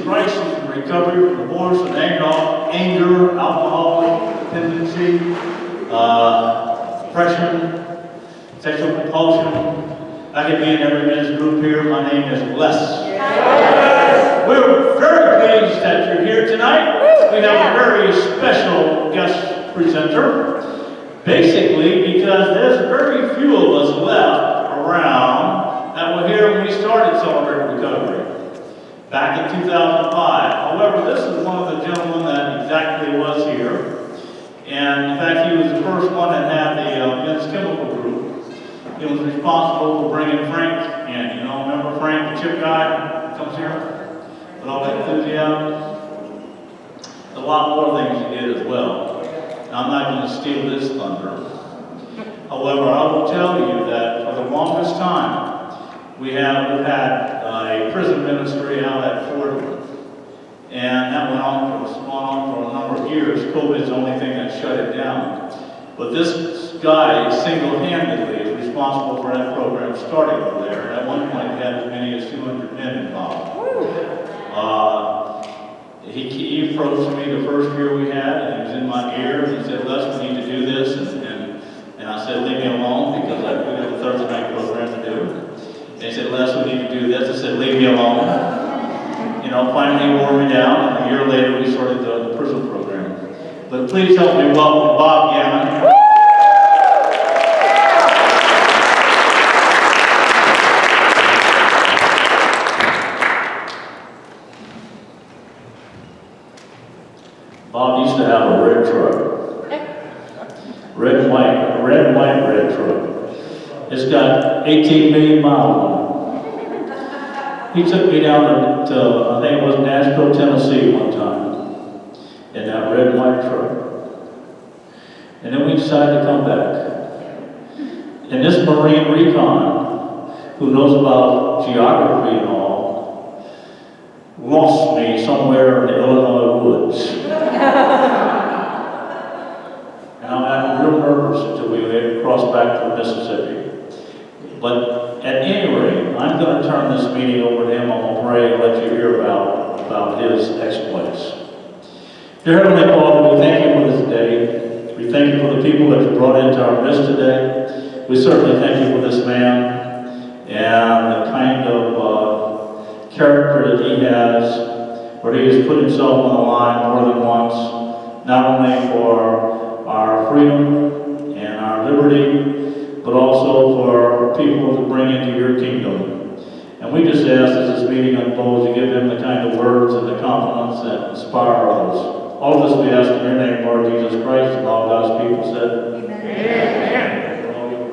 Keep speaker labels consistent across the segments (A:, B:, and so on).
A: Christ in recovery from divorce and anger, alcohol dependency, depression, sexual compulsion. I could be in every men's group here. My name is Les. Yes. We're very pleased that you're here tonight. We have a very special guest presenter. Basically, because there's very few of us left around that were here when we started Celebrating Recovery back in 2005. However, this is one of the gentlemen that exactly was here. And in fact, he was the first one that had the men's chemical group. He was responsible for bringing Frank in. You know, remember Frank, the chip guy, comes here with all that enthusiasm? A lot more things he did as well. Now, I'm not going to steal his thunder. However, I will tell you that for the longest time, we've had a prison ministry out at Fort, and that went on for a number of years. COVID is the only thing that shut it down. But this guy single-handedly is responsible for that program starting over there. At one point, he had as many as 200 men involved. He approached me the first year we had, and he was in my ear, and he said, Les, we need to do this. And I said, leave me alone, because we have a Thursday night program to do. And he said, Les, we need to do this. I said, leave me alone. You know, finally he wore me down, and a year later we started the prison program. But please help me welcome Bob Gannon. Bob used to have a red truck. Red and white red truck. It's got 18 million miles on it. He took me down to I think it was Nashville, Tennessee one time in that red and white truck. And then we decided to come back. And this Marine recon, who knows about geography and all, lost me somewhere in the Illinois woods. And I'm real nervous until we cross back to Mississippi. But at any rate, I'm going to turn this meeting over to him. I'm going to pray and let you hear about his exploits. Dear Heavenly Father, we thank you for this day. We thank you for the people that you brought into our midst today. We certainly thank you for this man and the kind of character that he has, where he has put himself on the line more than once, not only for our freedom and our liberty, but also for people to bring into your kingdom. And we just ask as this meeting unfolds, you give him the kind of words and the confidence that inspire others. All of this we ask in your name, Lord Jesus Christ, and all God's people said. Amen. Amen.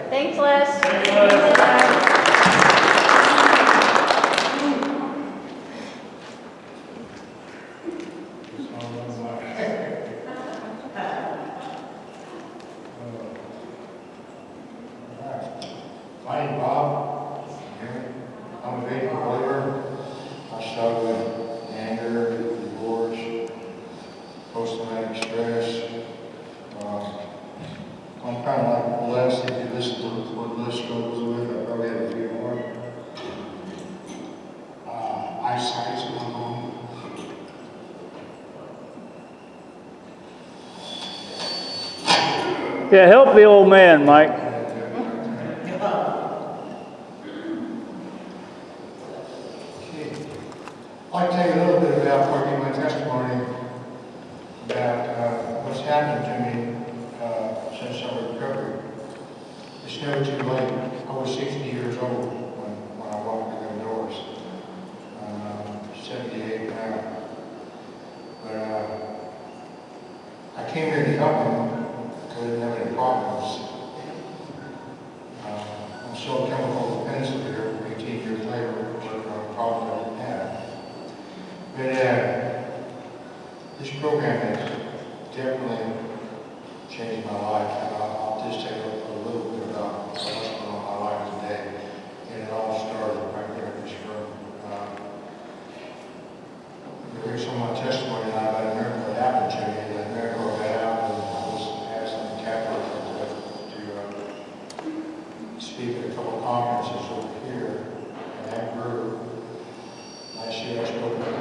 B: Thanks, Les.
A: Thanks, Les.
C: My name's Bob. I'm a faithful believer. I struggle with anger, divorce, post-traumatic stress. I'm kind of like Les. If you listen to what Les struggles with, I probably have a few more. Eyesight's going on.
A: Yeah, help the old man, Mike.
C: I'd like to tell you a little bit about or give my testimony about what's happened to me since summer recovery. It's never too late. I was 60 years old when I walked through the doors. I'm 78 now. But I came here to help him because I didn't have any problems. I'm still chemical defensive here 18 years later, working on problems I didn't have. But this program has definitely changed my life. I'll just tell you a little bit about what's going on in my life today. And it all started right there in this room. Here's some of my testimony now about a miracle that happened to me. And the miracle got out, and I was asked in the capital to speak at a couple conferences over here. And that grew. Last year I spoke at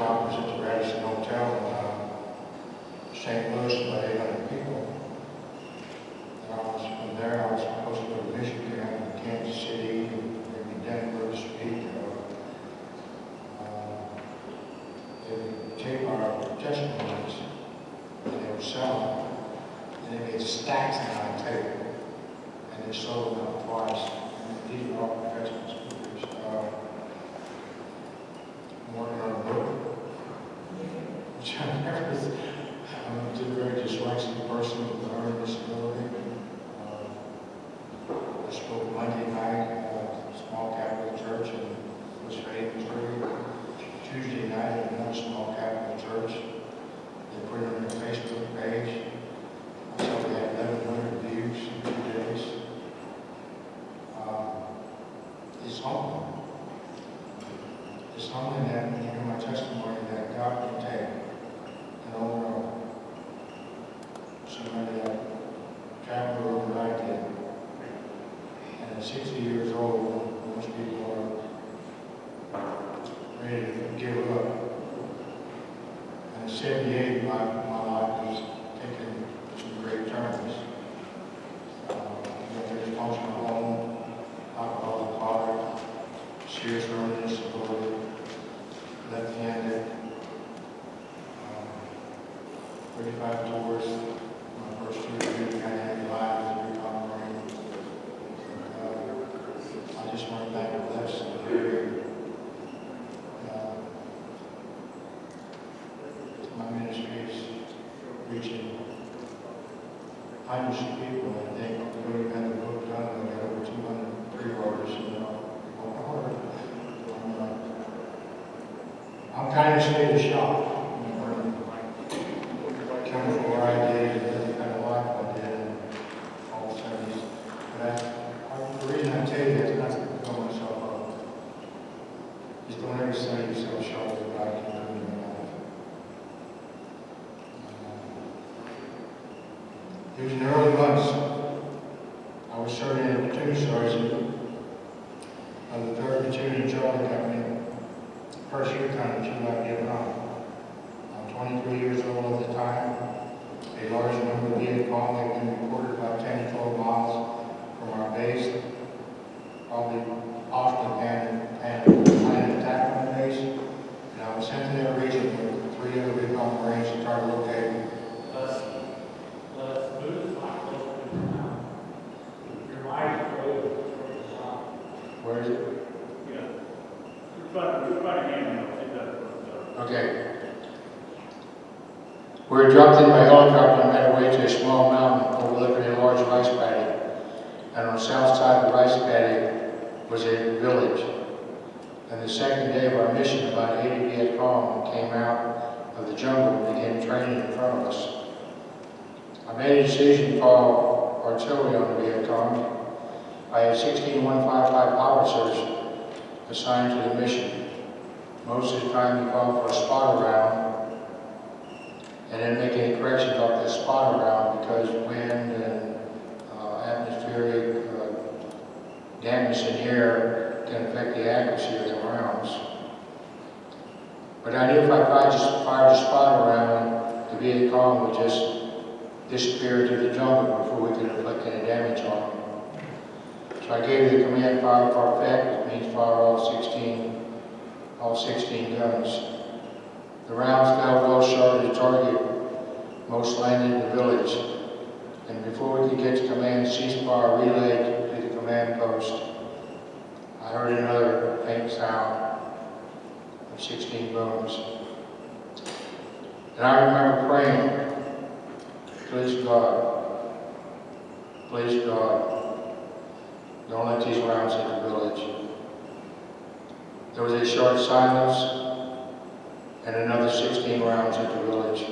C: stacks in our table, and they sold them out twice. And these are all professional speakers. I'm working on a book, which I never was. I'm a very dyslexic person with a learning disability. I spoke Monday night at a small Catholic church in West Faith, Missouri. Tuesday night at another small Catholic church. They put it on their Facebook page. I saw they had 1,100 views in 2 days. It's humbling. It's humbling that when you hear my testimony that God can take an older somebody that traveled over than I did. And at 60 years old, most people are ready to give up. And at 78, my life was taking some great turns. Very dysfunctional home, alcoholic father, serious learning disability, left-handed, 35 tours. My first 2 years, I had lives every recovering. I just want to thank the blessed and very my ministry is reaching hundreds of people. I think when we had the book done, we got over 200 pre-orders. I'm kind of in a state of shock. Coming from where I did, and the kind of life I did, and all of a sudden, but the reason I tell you that is not to fill myself up. Just don't ever sell yourself short of what God can do in your life. It was in the early months. I was serving as a platoon sergeant of the 3rd Platoon Charlie Company, first year kind of July Vietnam. I'm 23 years old at the time. A large number of Viet Cong had been reported about 10 to 12 miles from our base, probably often planned an attack on the base. And I was sent to that region with 3 other Viet Cong Marines to try to locate.
A: Let's move this mic closer to your mouth. Your mic is close to the top.
C: Where is it?
A: Yeah. We're trying to handle it.
C: Okay. We were dropped in by helicopter and made our way to a small mountain overlooking a large rice paddy. And on the south side of the rice paddy was a village. And the second day of our mission, about 80 Viet Cong came out of the jungle and began training in front of us. I made a decision to call artillery on the Viet Cong. I had 16 155 officers assigned to the mission. Most of the time we called for a spot around and then make any corrections off that spot around because wind and atmospheric dampness in air can affect the accuracy of the rounds. But I knew if I fired the spot around, the Viet Cong would just disappear into the jungle before we could inflict any damage on them. So I gave the command fire for effect, which means fire all 16 guns. The rounds fell well short of the target. Most landed in the village. And before we could get to command ceasefire relayed to the command post, I heard another faint sound of 16 booms. And I remember praying, please God, don't let these rounds hit the village. There was a short silence, and another 16 rounds hit the village.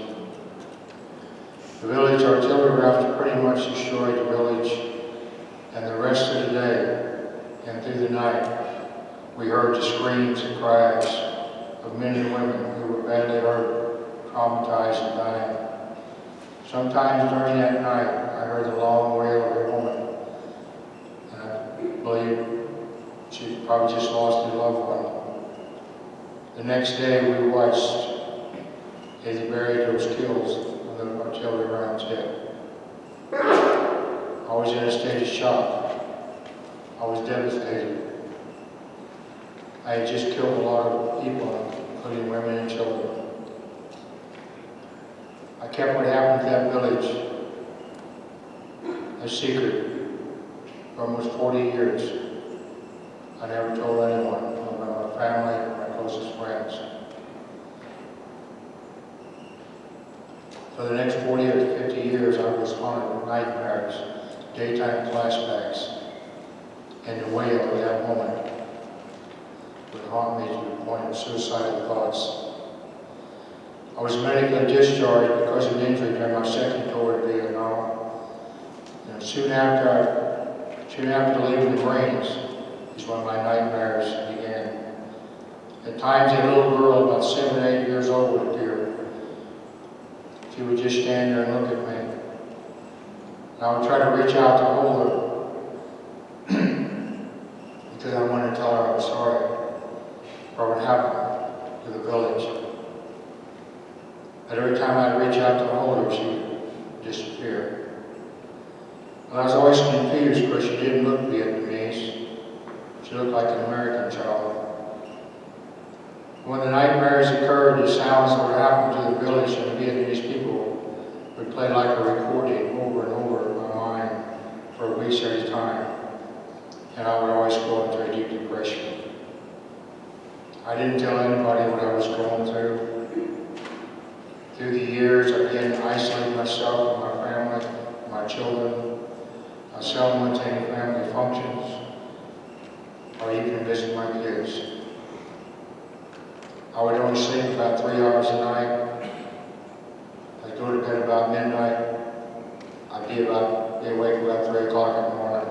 C: The village artillery rounds pretty much destroyed the village, and the rest of the day and through the night, we heard the screams and cries of men and women who were badly hurt, traumatized, and dying. Sometimes during that night, I heard the long wail of a woman, and I believe she probably just lost her loved one. The next day, we watched as they buried those kills when the artillery rounds hit. I was in a state of shock. I was devastated. I had just killed a lot of people, including women and children. I kept what happened to that village a secret for almost 40 years. I never told anyone, about my family or my closest friends. For the next 40 or 50 years, I was haunted with nightmares, daytime flashbacks, and the wail of that moment would haunt me to the point of suicidal thoughts. I was medically discharged because of an injury during my second tour to Vietnam. And soon after leaving the Marines is when my nightmares began. At times, a little girl about 7 or 8 years old would appear. She would just stand there and look at me. And I would try to reach out to hold her because I wanted to tell her I was sorry for what happened to the village. But every time I'd reach out to hold her, she would disappear. And I was always confused because she didn't look Vietnamese. She looked like an American child. When the nightmares occurred, the sounds that would happen to the village and the Vietnamese people would play like a recording over and over in my mind for weeks at a time. And I would always go into a deep depression. I didn't tell anybody what I was going through. Through the years, I began to isolate myself from my family, my children. I seldom went to any family functions or even visit my kids. I would only sleep about 3 hours a night. I'd go to bed about midnight. I'd be awake about 3 o'clock in the morning.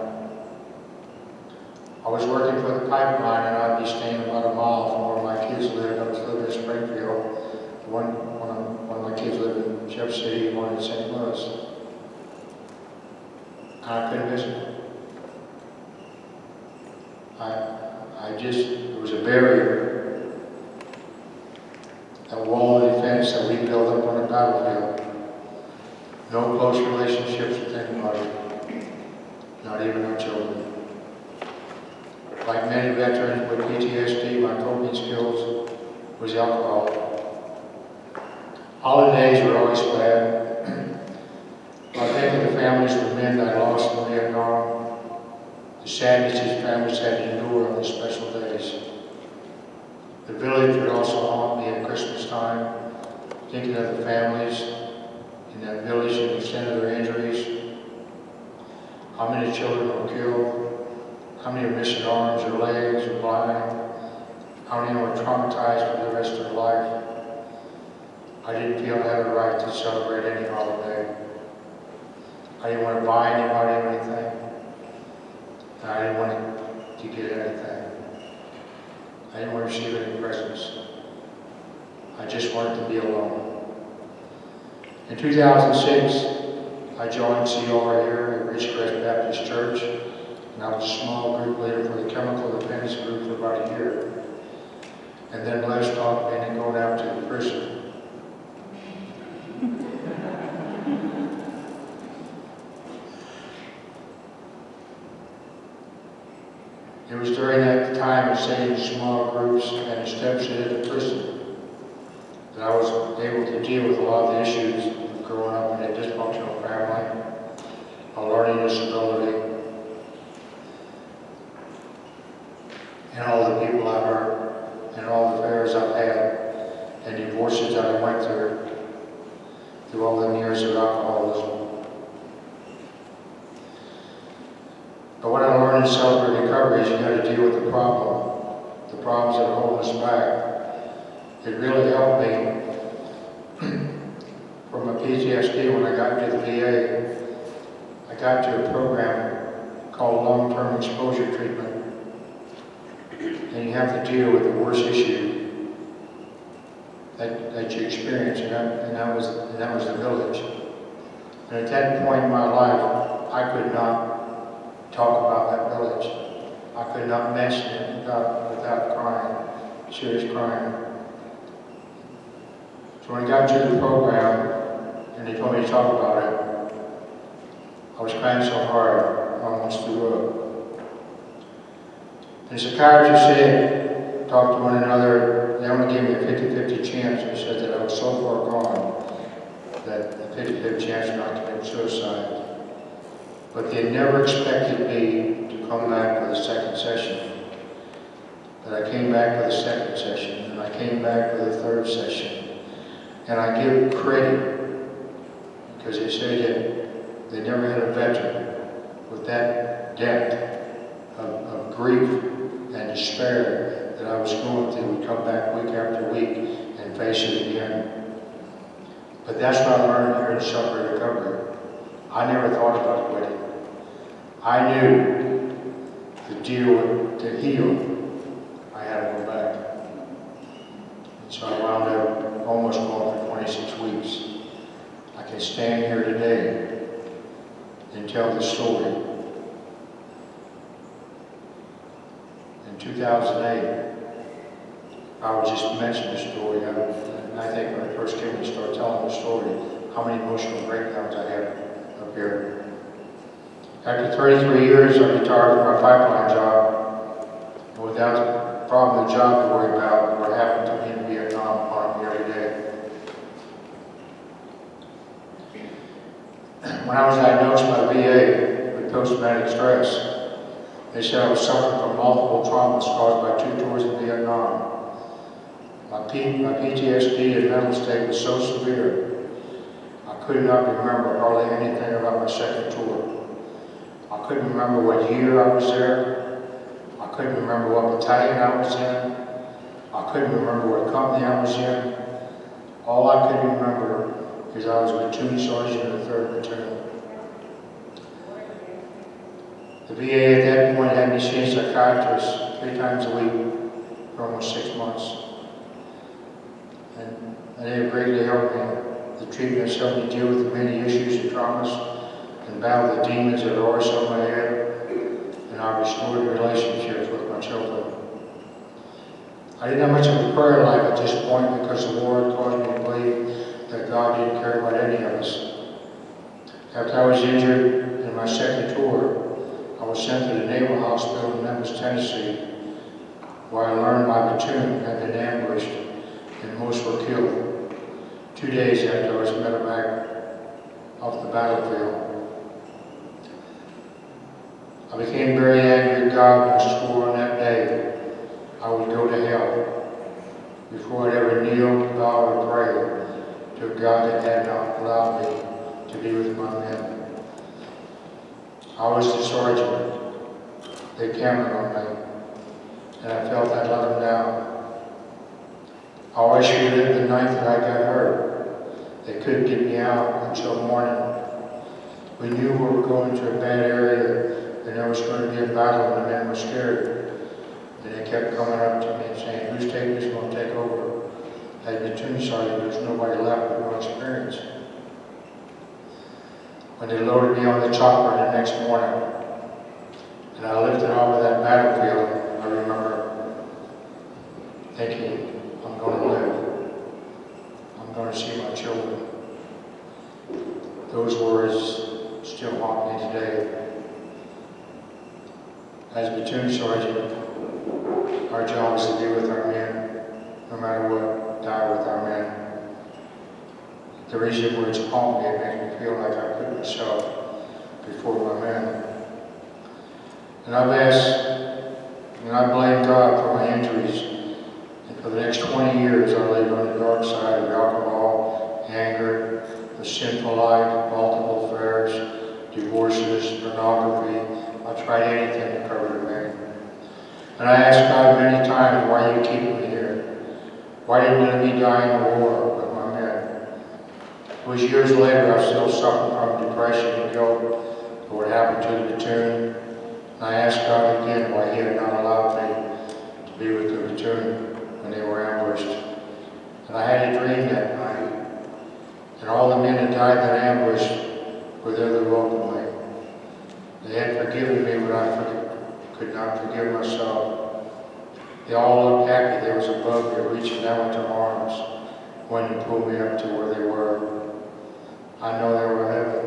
C: I was working for the pipeline and I'd be staying about a mile from where my kids lived. I was living in Springfield. One of my kids lived in Jeff City and one in St. Louis. And I couldn't visit them. It was a barrier, a wall of defense that we built up on the battlefield. No close relationships with anybody, not even our children. Like many veterans with PTSD, my coping skills was alcohol. Holidays were always bad. I think of the families of men that I lost in Vietnam, the sadness these families had to endure on these special days. The village would also haunt me at Christmas time, thinking of the families in that village and the extent of their injuries, how many children were killed, how many are missing arms or legs or blind, how many were traumatized for the rest of their life. I didn't feel I had a right to celebrate any holiday. I didn't want to buy anybody anything. And I didn't want to get anything. I didn't want to receive any presents. I just wanted to be alone. In 2006, I joined CR here at Ridgecrest Baptist Church, and I was a small group leader for the Chemical Defense Group for about a year. And then Les talked me into going out to the prison. It was during that time of staying in small groups and steps into the prison that I was able to deal with a lot of the issues of growing up in a dysfunctional family, a learning disability, and all the people I've hurt, and all the affairs I've had, and divorces that I went through all them years of alcoholism. But what I learned in celebrate recovery is you got to deal with the problems that are holding us back. It really helped me from my PTSD when I got to the VA. I got to a program called long-term exposure treatment. And you have to deal with the worst issue that you experience, and that was the village. And at that point in my life, I could not talk about that village. I could not mention it without crying, serious crying. So when I got to the program and they told me to talk about it, I was crying so hard I almost threw up. And the psychiatrist said, talk to one another, they only gave me a 50-50 chance. They said that I was so far gone that a 50-50 chance not to commit suicide. but they never expected me to come back for the second session. But I came back for the second session, and I came back for the third session. And I give credit, because they say that they never had a veteran with that depth of grief and despair that I was going through would come back week after week and face it again. But that's what I learned here in Celebrate Recovery. I never thought about quitting. I knew the deal to heal, I had to go back. And so I wound up almost going for 26 weeks. I can stand here today and tell the story. In 2008, I would just mention the story. And I think when I first came to start telling the story, how many emotional breakdowns I had up here. After 33 years, I retired from my pipeline job, and without the problem of the job to worry about, what happened to me in Vietnam upon me every day. When I was diagnosed by VA with post-traumatic stress, they said I was suffering from multiple traumas caused by 2 tours in Vietnam. My PTSD and mental state was so severe, I could not remember hardly anything about my second tour. I couldn't remember what year I was there. I couldn't remember what battalion I was in. I couldn't remember what company I was in. All I could remember is I was a platoon sergeant in the 3rd Platoon. The VA at that point had me see a psychiatrist 3 times a week for almost 6 months. And they have greatly helped me. The treatment has helped me deal with the many issues and traumas and battle the demons that are always on my head. And I've restored relationships with my children. I didn't have much of a prayer life at this point because the war had caused me to believe that God didn't care about any of us. After I was injured in my second tour, I was sent to the Naval Hospital in Memphis, Tennessee, where I learned my platoon had been ambushed and most were killed 2 days after I was medevac off the battlefield. I became very angry at God and swore on that day I would go to hell before I'd ever kneel, bow, or pray to a God that had not allowed me to be with my men. I was the sergeant. They counted on me, and I felt I let them down. I always feared the night that I got hurt, they couldn't get me out until morning. We knew we were going to a bad area, and there was going to be a battle, and the men were scared. And they kept coming up to me and saying, "Who's going to take over?" As platoon sergeant, there's nobody left with no experience. When they loaded me on the chopper the next morning, and I lifted off of that battlefield, I remember thinking, I'm going to live. I'm going to see my children. Those words still haunt me today. As platoon sergeant, our job is to be with our men, no matter what, die with our men. The reason words haunt me, it makes me feel like I put myself before my men. And I've asked, and I blame God for my injuries. And for the next 20 years, I lived on the dark side of alcohol, anger, the sinful life, multiple affairs, divorces, pornography. I tried anything to cover it, man. And I asked God many times, why are you keeping me here? Why didn't you let me die in the war with my men? It was years later I still suffered from depression and guilt for what happened to the platoon. And I asked God again why He had not allowed me to be with the platoon when they were ambushed. And I had a dream that night, and all the men that died in that ambush were there to welcome me. They had forgiven me, but I could not forgive myself. They all looked happy. They was above me, reaching out with their arms, wanting to pull me up to where they were. I know they were in heaven.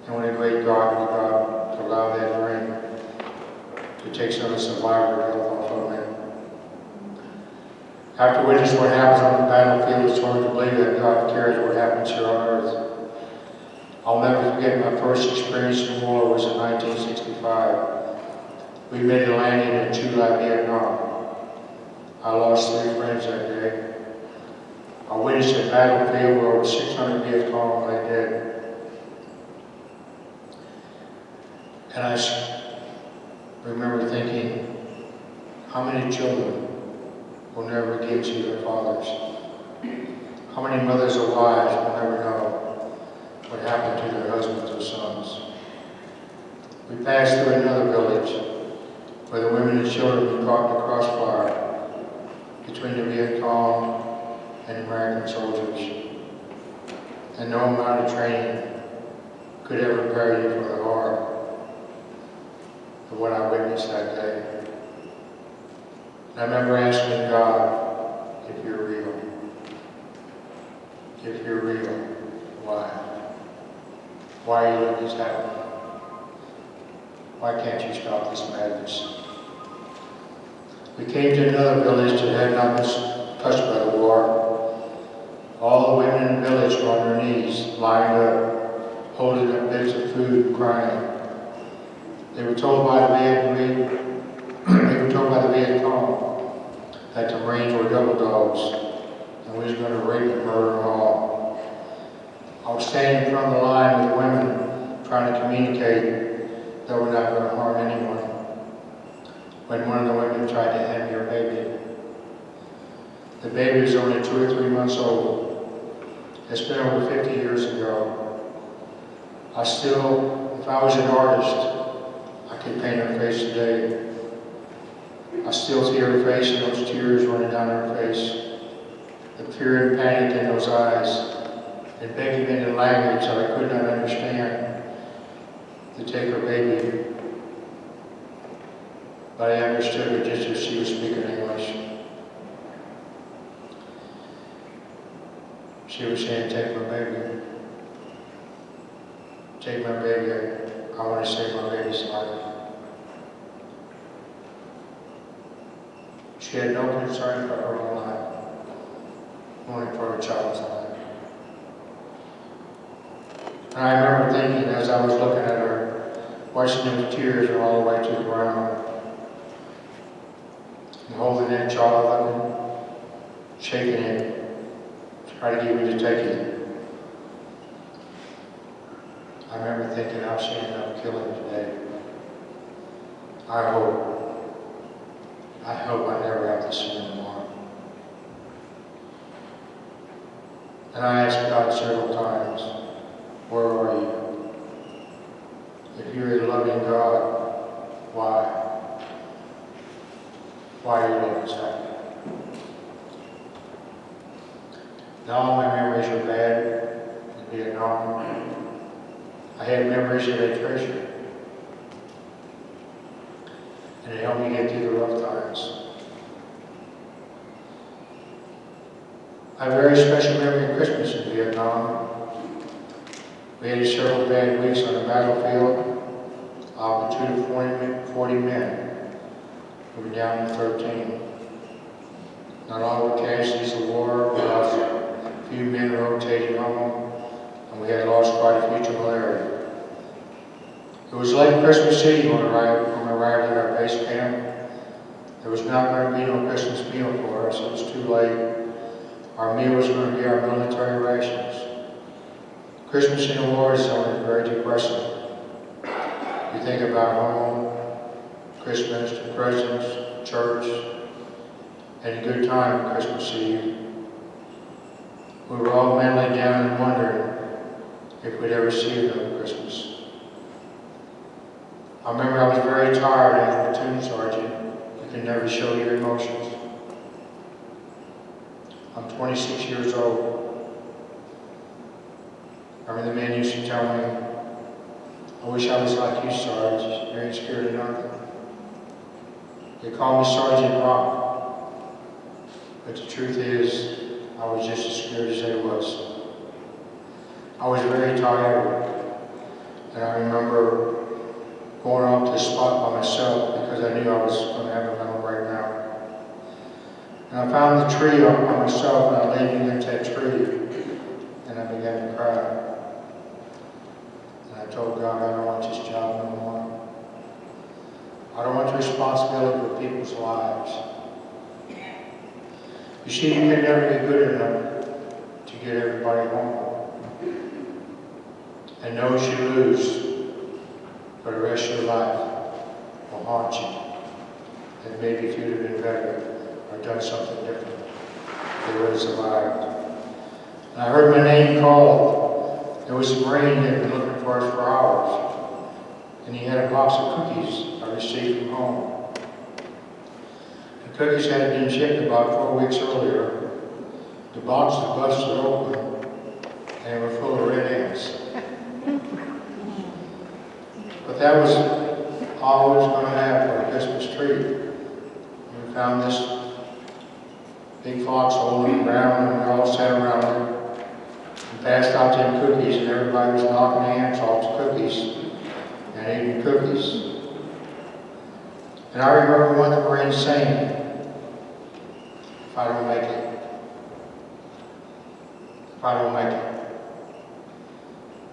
C: And what a great God was God to allow that dream to take some of the survivor guilt off of me. After witnessing what happens on the battlefield, it's hard to believe that God cares what happens here on earth. I'll never forget my first experience in war was in 1965. We made a landing in July, Vietnam. I lost 3 friends that day. I witnessed a battlefield where over 600 Viet Cong lay dead. And I remember thinking, how many children will never get to their fathers? How many mothers or wives will never know what happened to their husbands or sons? We passed through another village where the women and children were caught in the crossfire between the Viet Cong and American soldiers. And no amount of training could ever prepare you for the horror of what I witnessed that day. And I remember asking God, if you're real, why? Why are you letting this happen? Why can't you stop this madness? We came to another village that had not been touched by the war. All the women in the village were on their knees, lined up, holding up bits of food and crying. They were told by the Viet Cong that the Marines were double dogs and we was going to rape and murder them all. I was standing in front of the line with the women trying to communicate that we're not going to harm anyone when one of the women tried to hand me her baby. The baby was only 2 or 3 months old. It's been over 50 years ago. If I was an artist, I could paint her face today. I still see her face and those tears running down her face, the fear and panic in those eyes, and begging me in a language that I could not understand to take her baby. But I understood her just as she was speaking English. She was saying, take my baby. Take my baby. I want to save my baby's life. She had no concern for her own life, only for her child's life. And I remember thinking as I was looking at her, watching those tears run all the way to the ground, and holding that child up and shaking it, trying to get me to take it. I remember thinking how she ended up killing today. I hope I never have to see her more. And I asked God several times, where are you? If you're a loving God, why? Why are you letting this happen? Now all my memories are bad in Vietnam. I had memories that I treasure. And it helped me get through the rough times. I have a very special memory of Christmas in Vietnam. We had several bad weeks on the battlefield. A platoon of 40 men. We were down to 13. Not all were casualties of war. We lost a few men rotating home, and we had lost quite a few to malaria. It was late Christmas Eve when we arrived at our base camp. There was not going to be no Christmas meal for us. It was too late. Our meal was going to be our military rations. Christmas in a war zone is very depressing. You think about home, Christmas, the presents, church, and a good time Christmas Eve. We were all mentally down and wondering if we'd ever see another Christmas. I remember I was very tired as a platoon sergeant. You can never show your emotions. I'm 26 years old. I remember the man used to tell me, I wish I was like you, Sarge. You ain't scared of nothing. They call me Sergeant Rock. But the truth is, I was just as scared as they was. I was very tired. And I remember going off to the spot by myself because I knew I was going to have a mental breakdown. And I found the tree up by myself and I leaned against that tree and I began to cry. told God, I don't want this job no more. I don't want the responsibility for people's lives. You see, you can never be good enough to get everybody home. And those you lose for the rest of your life will haunt you. And maybe if you'd have been better or done something different, they would have survived. And I heard my name called. There was a Marine that had been looking for us for hours. And he had a box of cookies I received from home. The cookies had been shipped about 4 weeks earlier. The box was busted open, and they were full of red ants. But that was all we was going to have for a Christmas tree. We found this big foxhole in the ground, and we all sat around it and passed out them cookies, and everybody was knocking the ants off the cookies and eating cookies. And I remember one of the Marines saying, if I don't make it, if I don't make it,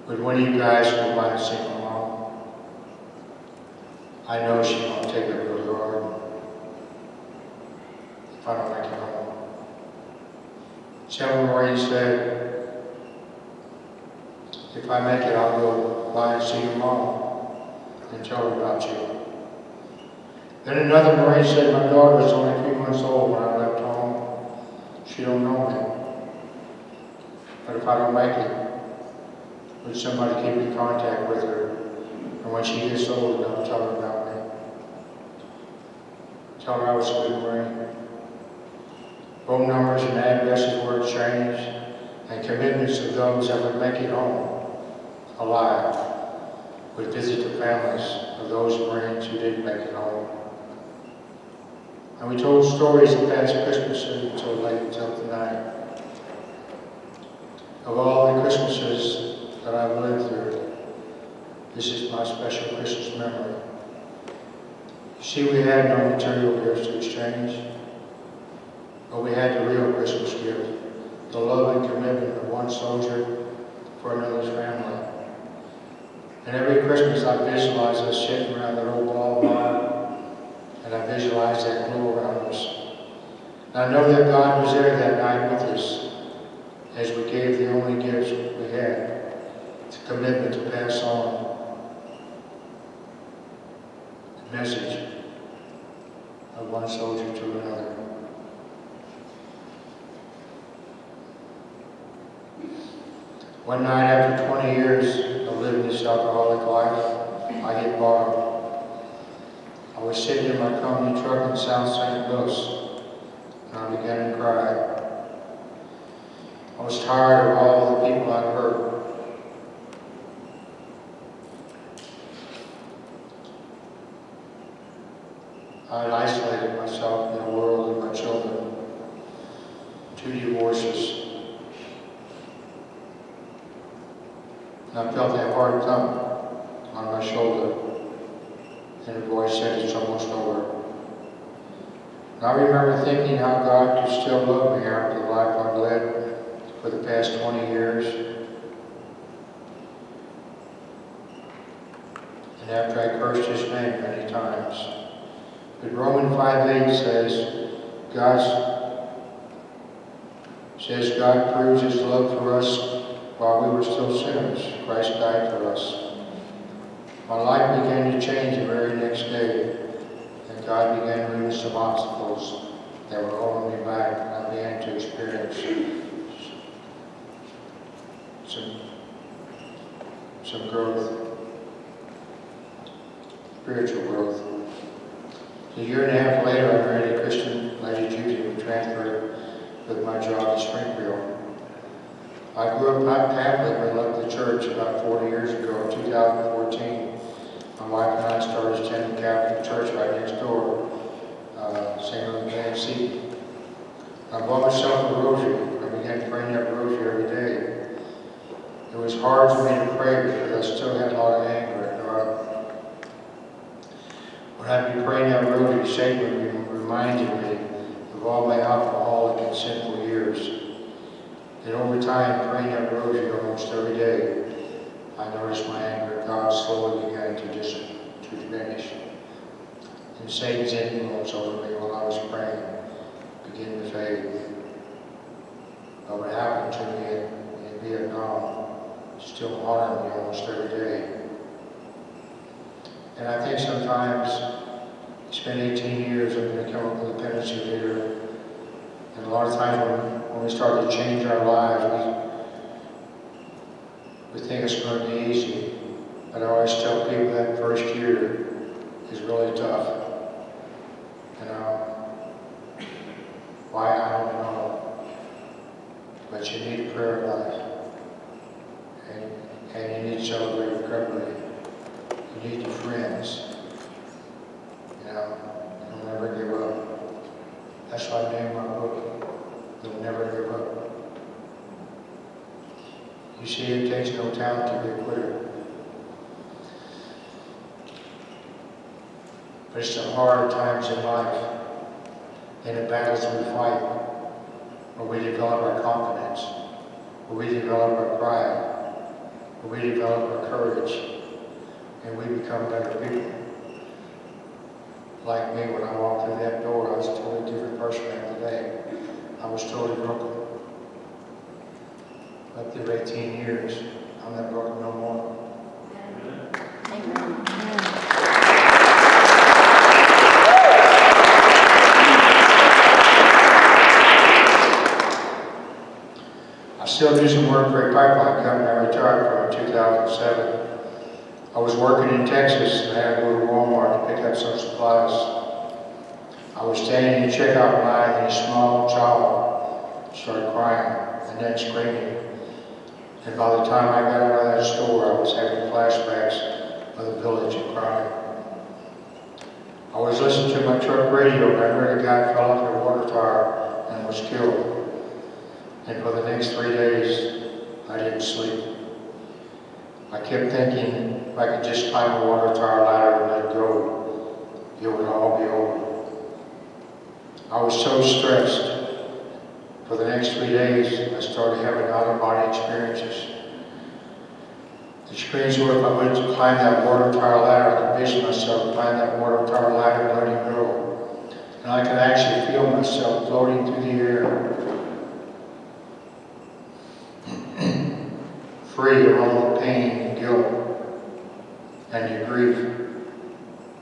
C: would one of you guys go by and sing along? I know she's going to take it really hard if I don't make it home. Several Marines said, if I make it, I'll go by and see your mom and tell her about you. Then another Marine said, my daughter was only 3 months old when I left home. She don't know me. But if I don't make it, would somebody keep in contact with her? And when she gets old enough, tell her about me. Tell her I was a good Marine. Phone numbers and addresses were exchanged, and commitments of those that would make it home alive would visit the families of those Marines who didn't make it home. And we told stories of past Christmases until late until tonight. Of all the Christmases that I've lived through, this is my special Christmas memory. See, we had no material gifts to exchange, but we had the real Christmas gift, the love and commitment of one soldier for another's family. And every Christmas I visualize us sitting around that old ball barn, and I visualize that glow around us. And I know that God was there that night with us as we gave the only gifts we had, the commitment to pass on the message of one soldier to another. One night after 20 years of living this alcoholic life, I get borrowed. I was sitting in my company truck in South St. Louis, and I began to cry. I was tired of all the people I'd hurt. I had isolated myself in the world of my children, 2 divorces. And I felt that hard thump on my shoulder, and a voice said, it's almost over. And I remember thinking how God could still love me after the life I've led for the past 20 years. And after I cursed his name many times. But Romans 5:8 says, God proves his love for us while we were still sinners. Christ died for us. My life began to change the very next day, and God began removing some obstacles that were holding me back, and I began to experience some growth, spiritual growth. A year and a half later, I married a Christian lady, Judy, and transferred with my job to Springfield. I grew up Catholic and left the church about 40 years ago. In 2014, my wife and I started attending Catholic church right next door, St. Louis. I bought myself a rosary. I began praying that rosary every day. It was hard for me to pray because I still had a lot of anger at God. When I'd be praying that rosary, Satan reminded me of all my alcoholic and sinful years. And over time, praying that rosary almost every day, I noticed my anger at God slowly began to diminish. And Satan's influence over me while I was praying began to fade. But what happened to me in Vietnam still haunted me almost every day. And I think sometimes it's been 18 years I've been a chemical dependency leader. And a lot of times when we start to change our lives, we think it's going to be easy. But I always tell people that first year is really tough. You know, why, I don't know. But you need a prayer life. And you need to celebrate recovery. You need your friends. You know, you'll never give up. That's why I named my book, You'll Never Give Up. You see, it takes no talent to be a quitter. But it's the hard times in life, and the battles we fight, where we develop our confidence, where we develop our pride, where we develop our courage, and we become better people. Like me, when I walked through that door, I was a totally different person after that. I was totally broken. Up there 18 years, I'm not broken no more.
B: Amen.
C: I still do some work for a pipeline company I retired from in 2007. I was working in Texas and I had to go to Walmart to pick up some supplies. I was standing in the checkout line and a small child started crying and then screaming. And by the time I got out of that store, I was having flashbacks of the village and crying. I was listening to my truck radio and I heard a guy fell off a water tower and was killed. And for the next 3 days, I didn't sleep. I kept thinking if I could just climb a water tower ladder and let go, it would all be over. I was so stressed. For the next 3 days, I started having out-of-body experiences. The experience where if I went to climb that water tower ladder, I could vision myself climb that water tower ladder and letting go. And I could actually feel myself floating through the air, free of all the pain and guilt and your grief.